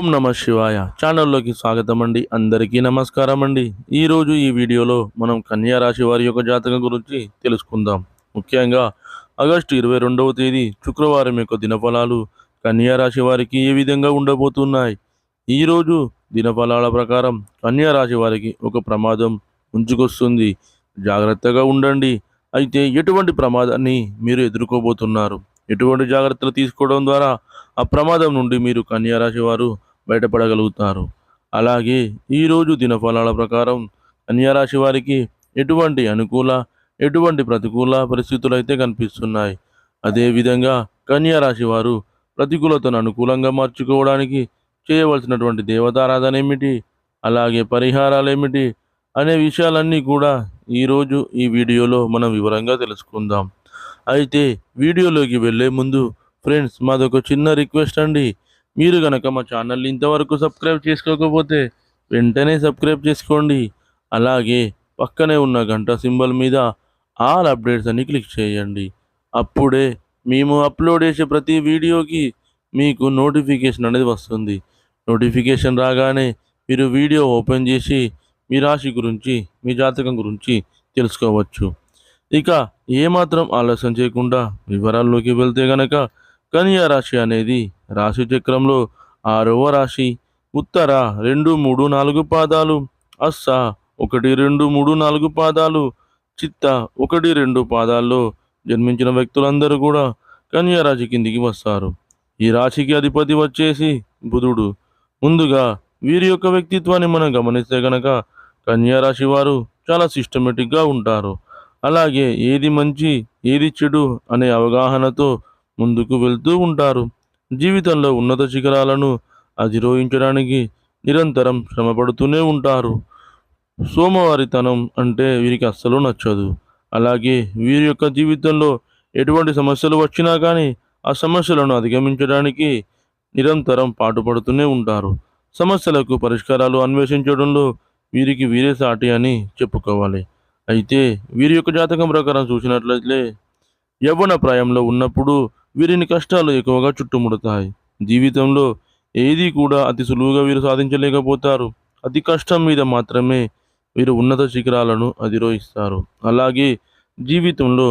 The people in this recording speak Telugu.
ఓం నమ శివాయ ఛానల్లోకి స్వాగతం అండి. అందరికీ నమస్కారం అండి. ఈరోజు ఈ వీడియోలో మనం కన్యా రాశి వారి యొక్క జాతకం గురించి తెలుసుకుందాం. ముఖ్యంగా ఆగస్టు 22వ తేదీ శుక్రవారం యొక్క దినఫలాలు కన్యా రాశి వారికి ఏ విధంగా ఉండబోతున్నాయి. ఈరోజు దినఫలాల ప్రకారం కన్యా రాశి వారికి ఒక ప్రమాదం ముంచుకొస్తుంది. జాగ్రత్తగా ఉండండి. అయితే ఎటువంటి ప్రమాదాన్ని మీరు ఎదుర్కోబోతున్నారు, ఎటువంటి జాగ్రత్తలు తీసుకోవడం ద్వారా ఆ ప్రమాదం నుండి మీరు కన్యా రాశి వారు బయటపడగలుగుతారు. అలాగే ఈరోజు దినఫలాల ప్రకారం కన్యా రాశి వారికి ఎటువంటి అనుకూల, ఎటువంటి ప్రతికూల పరిస్థితులు అయితే కనిపిస్తున్నాయి. అదేవిధంగా కన్యా రాశి వారు ప్రతికూలతను అనుకూలంగా మార్చుకోవడానికి చేయవలసినటువంటి దేవతారాధన ఏమిటి, అలాగే పరిహారాలు ఏమిటి అనే విషయాలన్నీ కూడా ఈరోజు ఈ వీడియోలో మనం వివరంగా తెలుసుకుందాం. అయితే వీడియోలోకి వెళ్ళే ముందు ఫ్రెండ్స్, మాదొక చిన్న రిక్వెస్ట్ అండి. మీరు గనక మా ఛానల్ని ఇంతవరకు సబ్స్క్రైబ్ చేసుకోకపోతే వెంటనే సబ్స్క్రైబ్ చేసుకోండి. అలాగే పక్కనే ఉన్న గంట సింబల్ మీద ఆల్ అప్డేట్స్ అని క్లిక్ చేయండి. అప్పుడే మేము అప్లోడ్ చేసే ప్రతి వీడియోకి మీకు నోటిఫికేషన్ అనేది వస్తుంది. నోటిఫికేషన్ రాగానే మీరు వీడియో ఓపెన్ చేసి మీ రాశి గురించి, మీ జాతకం గురించి తెలుసుకోవచ్చు. ఇక ఏమాత్రం ఆలస్యం చేయకుండా వివరాల్లోకి వెళ్తే గనక కన్యా రాశి అనేది రాశి చక్రంలో 6వ రాశి. ఉత్తర 2, 3, 4 పాదాలు, అస్స 1, 2, 3, 4 పాదాలు, చిత్త 1, 2 పాదాల్లో జన్మించిన వ్యక్తులందరూ కూడా కన్యా రాశి కిందికి వస్తారు. ఈ రాశికి అధిపతి వచ్చేసి బుధుడు. ముందుగా వీరి యొక్క వ్యక్తిత్వాన్ని మనం గమనిస్తే గనక కన్యా రాశి వారు చాలా సిస్టమేటిక్గా ఉంటారు. అలాగే ఏది మంచి, ఏది చెడు అనే అవగాహనతో ముందుకు వెళ్తూ ఉంటారు. జీవితంలో ఉన్నత శిఖరాలను అధిరోహించడానికి నిరంతరం శ్రమపడుతూనే ఉంటారు. సోమవారితనం అంటే వీరికి అస్సలు నచ్చదు. అలాగే వీరి యొక్క జీవితంలో ఎటువంటి సమస్యలు వచ్చినా కానీ ఆ సమస్యలను అధిగమించడానికి నిరంతరం పాటుపడుతూనే ఉంటారు. సమస్యలకు పరిష్కారాలు అన్వేషించడంలో వీరికి వీరే సాటి అని చెప్పుకోవాలి. అయితే వీరి యొక్క జాతకం ప్రకారం చూసినట్లయితే యవ్వన ప్రాయంలో ఉన్నప్పుడు వీరిని కష్టాలు ఎక్కువగా చుట్టుముడతాయి. జీవితంలో ఏది కూడా అతి సులువుగా వీరు సాధించలేకపోతారు. అతి కష్టం మీద మాత్రమే వీరు ఉన్నత శిఖరాలను అధిరోహిస్తారు. అలాగే జీవితంలో